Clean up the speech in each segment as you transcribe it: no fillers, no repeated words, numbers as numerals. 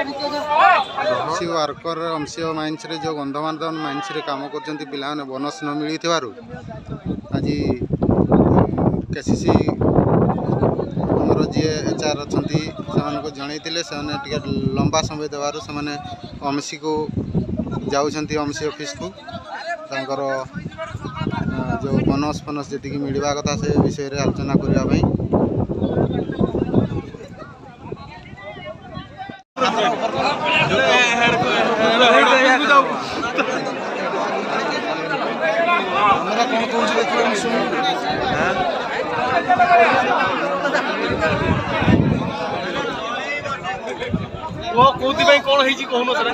MC worker MC mines रे जो Gandhamardan mines रे काम कर पिलाने बोनस न मिली आज केसीसी आमर जी एचआर अच्छा से जनईले से लंबा समय देवार से एमसी को जाऊँच एमसी ऑफिस को तांकर जो बोनस फनस जी मिलवा कथा से विषय में आलोचना करने कौन है कहून सर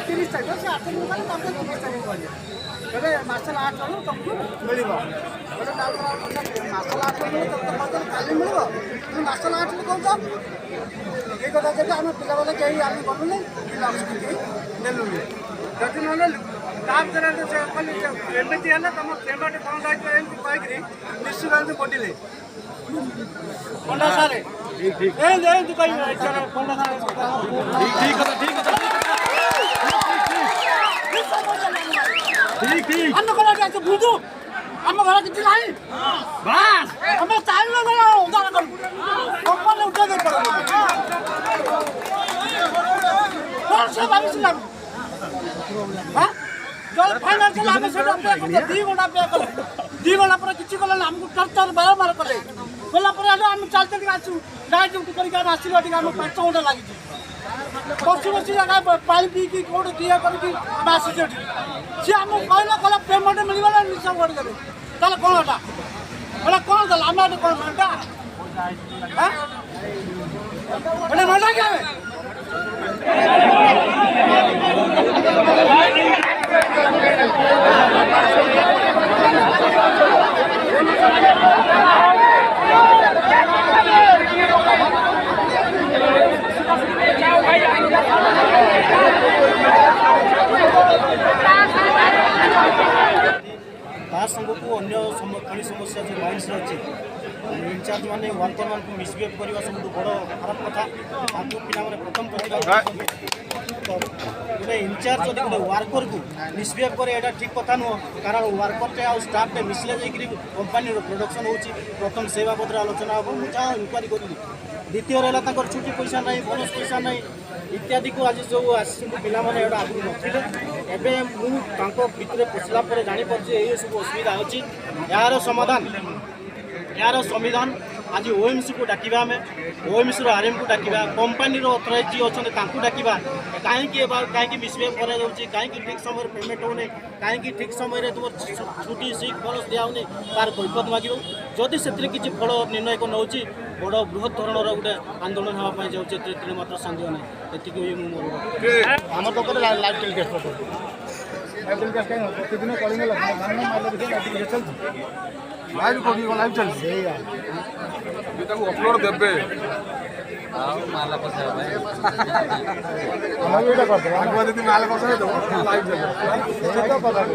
तीस तारीख से 8 दिन 30 तारीख कहले मार्शल आर्ट तुमको मिल मार्शल आर्ट तालीम मिल मार्शल आर्ट कौन ये कथा जब आम पिला बेले कहीं आम करूनी नेलु जदि ना एमती है तुम पेमेंट कौन दायित्व निश्चित बढ़ले पंडा सारे पंडा ठीक बुझू आम घर किसी ना बस आम चाहिए उद्धार कंपनी उठा दे फाइनान्शियल आम से 2 घंटा पे कले 2 घंटा पर किसी कले आमको टर्चर बारंबार कले गलापर आम चलते आसू नाइट ड्यूटी करके आसलू आम 5 घंटा लगी बसी बसी जगह पानी पीकी कौटे दिया करके आसी सी आम कहला कहला पेमेंट मिलवा निशा करदेवे ताल कौन एटा कौन कल आम कौन एटा मजा क्या को अन्य कड़ी समस्या जो माइंड से अच्छे इनचार्ज मैंने वर्कर मान को मिसबिहेव करने सब बड़ खराब कथा पे प्रथम तो गोटे इनचार्ज जब गोटे वर्कर को मिसबिहेव करे यहाँ ठीक कथा नुह कारण वर्कर आ स्टाफ टे मिसले जाकि कंपानी प्रोडक्शन हो प्रथम से बाबद आलोचना हम जहाँ इनक्वारी करी द्वितीय रहा छुट्टी पैसा ना बोनस पैसा ना इत्यादि को आज जो पिला मैंने आगु नथिले एवं भितर पशिला जापर ये सब असुविधा अच्छी यार समाधान यार संविधान आज ओएमसी को डाकिबा आम ओएमसी आरएम को डाकिबा कंपानी अथराइज जी अच्छा डाकिबा कहीं मिसबिहेव कर कहीं ठीक समय पेमेंट होने कहीं ठीक समय तुम छुट्टी सिक बोनस दिखाने तार कैफत मागे जदि से किसी फल निर्णय नौ बड़ बृहत धरणर गोटे आंदोलन हाँपाई जाऊँचे मात्र सन्देह ना ये आम तो लाइव टेलीकास्ट प्रतिदिन कलिंग लाइव लाइव चलती अपलोड देवे माला माला